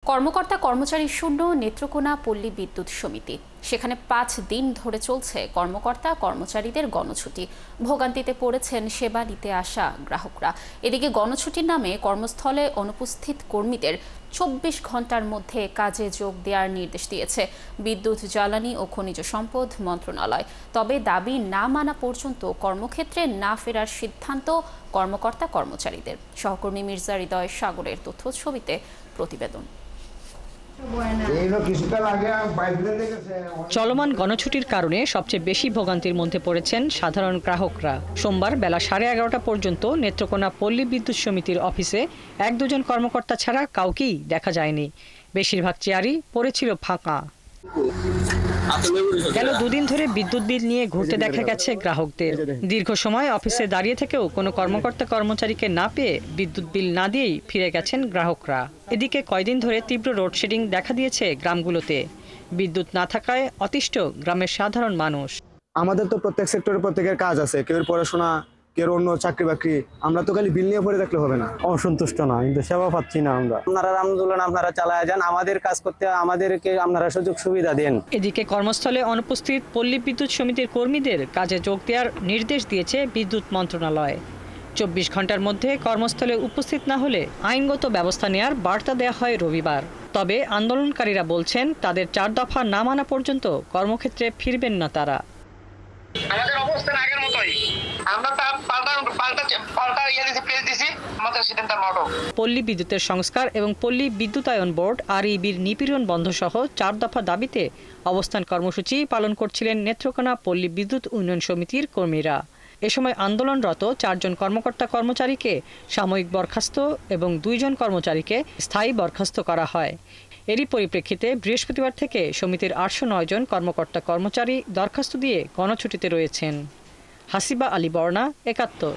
কর্মকর্তা কর্মচারী শূন্য নেত্রকোনা পল্লী বিদ্যুৎ সমিতি। সেখানে 5 দিন ধরে চলছে কর্মকর্তা কর্মচারীদের গণছুটি। ভোগান্তিতে পড়েছেন সেবা নিতে আসা গ্রাহকরা। এদিকে গণছুটির নামে কর্মস্থলে অনুপস্থিত কর্মীদের 24 ঘন্টার মধ্যে কাজে যোগ দেওয়ার নির্দেশ দিয়েছে বিদ্যুৎ, জ্বালানি ও খনিজ সম্পদ মন্ত্রণালয়। তবে দাবি না মানা পর্যন্ত কর্মক্ষেত্রে না ফেরার সিদ্ধান্ত কর্মকর্তা কর্মচারীদের। সহকর্মী মির্জা হৃদয় সাগরের তথ্য ছবিতে প্রতিবেদন। চলমান গণছুটির কারণে সবচেয়ে বেশি ভোগান্তির মধ্যে পড়েছেন সাধারণ গ্রাহকরা। সোমবার বেলা 11:30 পর্যন্ত নেত্রকোনা পল্লী বিদ্যুৎ সমিতির অফিসে 1-2 জন কর্মকর্তা ছাড়া কাউকেই দেখা যায়নি। বেশিরভাগ চেয়ারই পড়েছিল ফাঁকা। গেল 2 দিন ধরে বিদ্যুৎ বিল নিয়ে ঘুরতে দেখা গেছে গ্রাহকদের। দীর্ঘ সময় অফিসে দাঁড়িয়ে থেকেও কোনো কর্মকর্তা কর্মচারীকে না পেয়ে বিদ্যুৎ বিল না দিয়েই ফিরে গেছেন গ্রাহকরা। এদিকে কয়দিন ধরে তীব্র লোডশেডিং দেখা দিয়েছে গ্রামগুলোতে। বিদ্যুৎ না থাকায় অতিষ্ঠ গ্রামের সাধারণ মানুষ। আমাদের তো প্রত্যেক সেক্টরে প্রত্যেকের কাজ আছে, কেউ পড়াশোনা, কেউ অন্য চাকরি বাকরি। আমরা তো খালি বিল নিয়ে পড়ে থাকলে হবে না। অসন্তুষ্ট না, কিন্তু সেবা পাচ্ছি না আমরা। আপনারা আন্দোলন আপনারা চালায় যান, আমাদের কাজ করতে আমাদেরকে আপনারা সুযোগ সুবিধা দেন। এদিকে কর্মস্থলে অনুপস্থিত পল্লী বিদ্যুৎ সমিতির কর্মীদের কাজে যোগ দেওয়ার নির্দেশ দিয়েছে বিদ্যুৎ মন্ত্রণালয়। 24 ঘন্টার মধ্যে কর্মস্থলে উপস্থিত না হলে আইনগত ব্যবস্থা নেওয়ার বার্তা দেওয়া হয় রবিবার। তবে আন্দোলনকারীরা বলছেন তাদের 4 দফা না মানা পর্যন্ত কর্মক্ষেত্রে ফিরবেন না তারা। আমাদের অবস্থান আগের মতোই, আমরা পল্লী বিদ্যুতের সংস্কার এবং পল্লী বিদ্যুতায়ন বোর্ড REBর নিপীড়ন বন্ধ সহ 4 দফা দাবিতে অবস্থান কর্মসূচি পালন করছিলেন নেত্রকোনা পল্লী বিদ্যুৎ উন্নয়ন সমিতির কর্মীরা। এ সময় আন্দোলনরত 4 জন কর্মকর্তা কর্মচারীকে সাময়িক বরখাস্ত এবং 2 জন কর্মচারীকে স্থায়ী বরখাস্ত করা হয়। এরই পরিপ্রেক্ষিতে বৃহস্পতিবার থেকে সমিতির 809 জন কর্মকর্তা কর্মচারী দরখাস্ত দিয়ে গণছুটিতে রয়েছেন। হাসিবা আলী বর্ণা, 71।